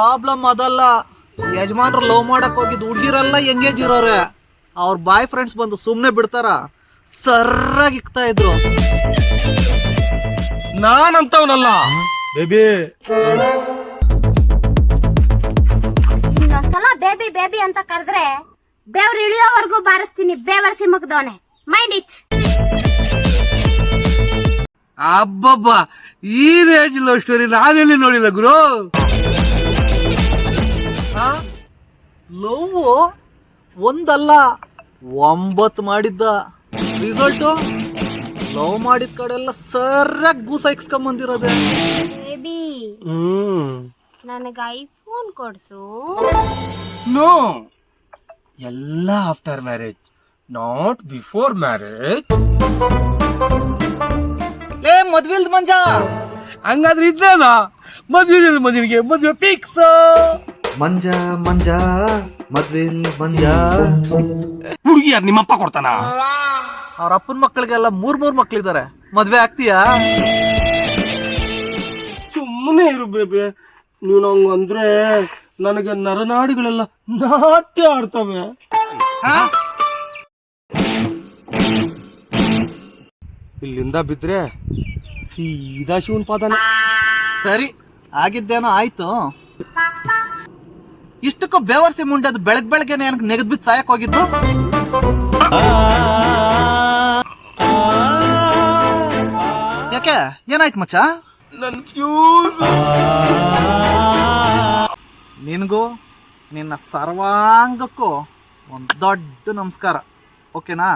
Problem ಅದಲ್ಲ, ಯಜಮಾನ್ರು love ಮಾಡಕ್ ಹೋಗಿದ್ ಹುಡುಗಿರೆಲ್ಲ ಎಂಗೇಜ್ ಇರೋರೆ, ಅವ್ರ ಬಾಯ್ ಫ್ರೆಂಡ್ಸ್ ಬಂದು ಸುಮ್ನೆ ಬಿಡ್ತಾರ, ಸರ್ರಾಗಿ ಇಕ್ತಾ ಇದ್ರು. ನಾನಂತವನಲ್ಲ ಬೇಬಿ. ಇನ್ನೊಂದ್ಸಲ ಬೇಬಿ ಬೇಬಿ ಅಂತ ಕರೆದ್ರೆ ಬೇವ್ರು ಇಳಿಯೋವರೆಗೂ ಬಾರಿಸ್ತೀನಿ. ಬೇವರ್ಸಿ ಮುಗ್ದವನೆ, ಮೈಂಡ್ ಇಟ್. ಅಬ್ಬಬ್ಬ, ಈ ರೇಂಜ್ ಲವ್ ಸ್ಟೋರಿ ನಾನೆಲ್ಲಿ ನೋಡಿಲ್ಲ ಗುರು. ಲವ್ ಒಂದಲ್ಲ 9 ಮಾಡಿದ್ದ. ರಿಸಲ್ಟು ಲವ್ ಮಾಡಿದ ಕಡೆಲ್ಲ ಸರ್ಯಾಗಿ ಗೂಸ ಇಕ್ಸ್ಕೊಂಬಂದಿರೋದೆ. ಬೇಬಿ ನನಗ ಐಫೋನ್ ಕೊಡ್ಸು. ನೋ, ಎಲ್ಲ after marriage, not before marriage. ಲೇ ಮದ್ವಿಲ್ದ ಮಂಜ, ಹಂಗಾದ್ರೆ ಇದ್ದೇನಾ ಮದುವೆಗೆ ಮದುವೆ ಫಿಕ್ಸ್. ಮಂಜ ಮಂಜ ಮದ್ವಿಲ್ ಮಂಜ. ಹುಡುಗಿ ಯಾರು ನಿಮ್ಮಪ್ಪ ಕೊಡ್ತಾನ? ಅವ್ರ ಅಪ್ಪನ ಮಕ್ಕಳಿಗೆಲ್ಲ 3 ಮಕ್ಳಿದ್ದಾರೆ. ಮದ್ವೆ ಆಗ್ತೀಯಾ? ಸುಮ್ಮನೆ ಇರು ಬೇಬಿ, ನೀನು ಹಂಗಂದ್ರೆ ನನಗೆ ನರನಾಡಿಗಳೆಲ್ಲ ನಾಟ್ಯ ಆಡ್ತವೆ. ಇಲ್ಲಿಂದ ಬಿದ್ರೆ ಸೀದಾ ಶಿವನ್ ಪಾದನೆ. ಸರಿ, ಆಗಿದ್ದೇನೋ ಆಯ್ತು. ಇಷ್ಟಕ್ಕೂ ಬೇವರ್ಸಿ ಮುಂಡೆ ಅದು ಬೆಳಗ್ಗೆನೆ ನೆಗದ್ ಬಿದ್ದು ಸಾಯಕ್ ಹೋಗಿದ್ದು. ಯಾಕೆ, ಏನಾಯ್ತು ಮಚ್ಚ? ನನ್ ಫ್ಯೂಸ್. ನಿನಗೂ ನಿನ್ನ ಸರ್ವಾಂಗಕ್ಕೂ ಒಂದು ದೊಡ್ಡ ನಮಸ್ಕಾರ, ಓಕೆನಾ?